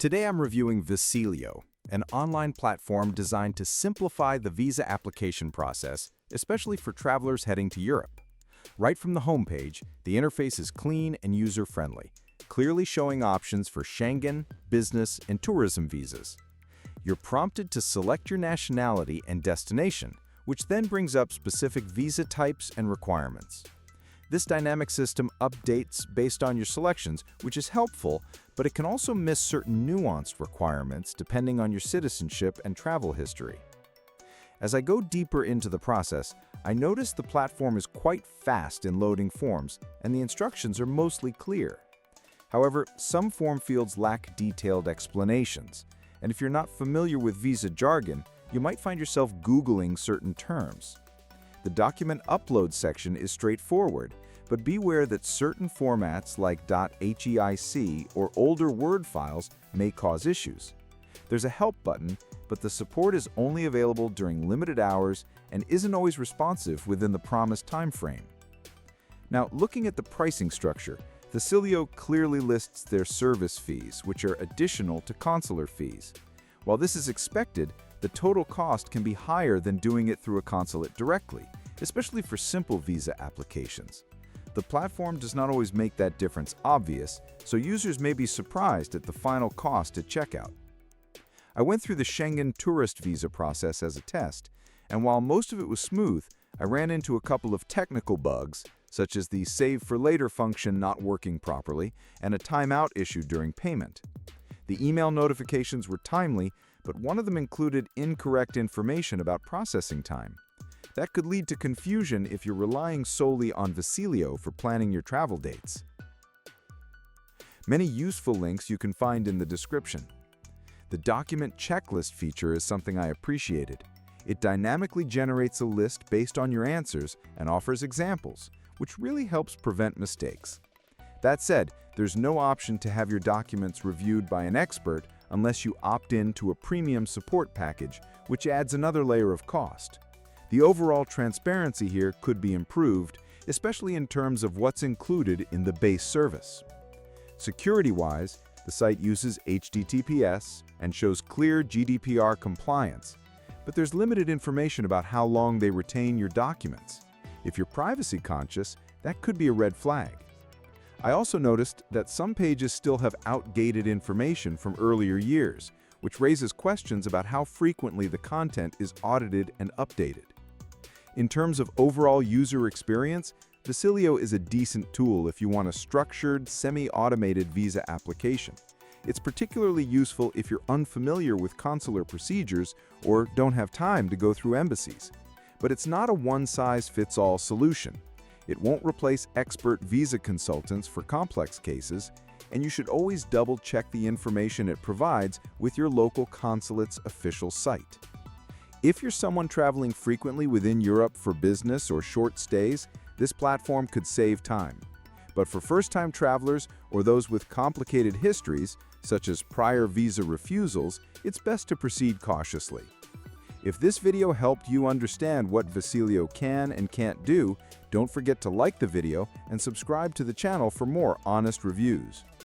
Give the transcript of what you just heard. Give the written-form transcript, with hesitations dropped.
Today I'm reviewing Viselio, an online platform designed to simplify the visa application process, especially for travelers heading to Europe. Right from the homepage, the interface is clean and user-friendly, clearly showing options for Schengen, business, and tourism visas. You're prompted to select your nationality and destination, which then brings up specific visa types and requirements. This dynamic system updates based on your selections, which is helpful, but it can also miss certain nuanced requirements depending on your citizenship and travel history. As I go deeper into the process, I notice the platform is quite fast in loading forms, and the instructions are mostly clear. However, some form fields lack detailed explanations, and if you're not familiar with visa jargon, you might find yourself Googling certain terms. The document upload section is straightforward, but beware that certain formats like .heic or older Word files may cause issues. There's a help button, but the support is only available during limited hours and isn't always responsive within the promised time frame. Now, looking at the pricing structure, Viselio clearly lists their service fees, which are additional to consular fees. While this is expected, the total cost can be higher than doing it through a consulate directly, especially for simple visa applications. The platform does not always make that difference obvious, so users may be surprised at the final cost at checkout. I went through the Schengen tourist visa process as a test, and while most of it was smooth, I ran into a couple of technical bugs, such as the Save for Later function not working properly and a timeout issue during payment. The email notifications were timely, but one of them included incorrect information about processing time. That could lead to confusion if you're relying solely on Viselio for planning your travel dates. Many useful links you can find in the description. The document checklist feature is something I appreciated. It dynamically generates a list based on your answers and offers examples, which really helps prevent mistakes. That said, there's no option to have your documents reviewed by an expert unless you opt in to a premium support package, which adds another layer of cost. The overall transparency here could be improved, especially in terms of what's included in the base service. Security-wise, the site uses HTTPS and shows clear GDPR compliance, but there's limited information about how long they retain your documents. If you're privacy conscious, that could be a red flag. I also noticed that some pages still have outdated information from earlier years, which raises questions about how frequently the content is audited and updated. In terms of overall user experience, Viselio is a decent tool if you want a structured, semi-automated visa application. It's particularly useful if you're unfamiliar with consular procedures or don't have time to go through embassies. But it's not a one-size-fits-all solution. It won't replace expert visa consultants for complex cases, and you should always double-check the information it provides with your local consulate's official site. If you're someone traveling frequently within Europe for business or short stays, this platform could save time. But for first-time travelers or those with complicated histories, such as prior visa refusals, it's best to proceed cautiously. If this video helped you understand what Viselio can and can't do, don't forget to like the video and subscribe to the channel for more honest reviews.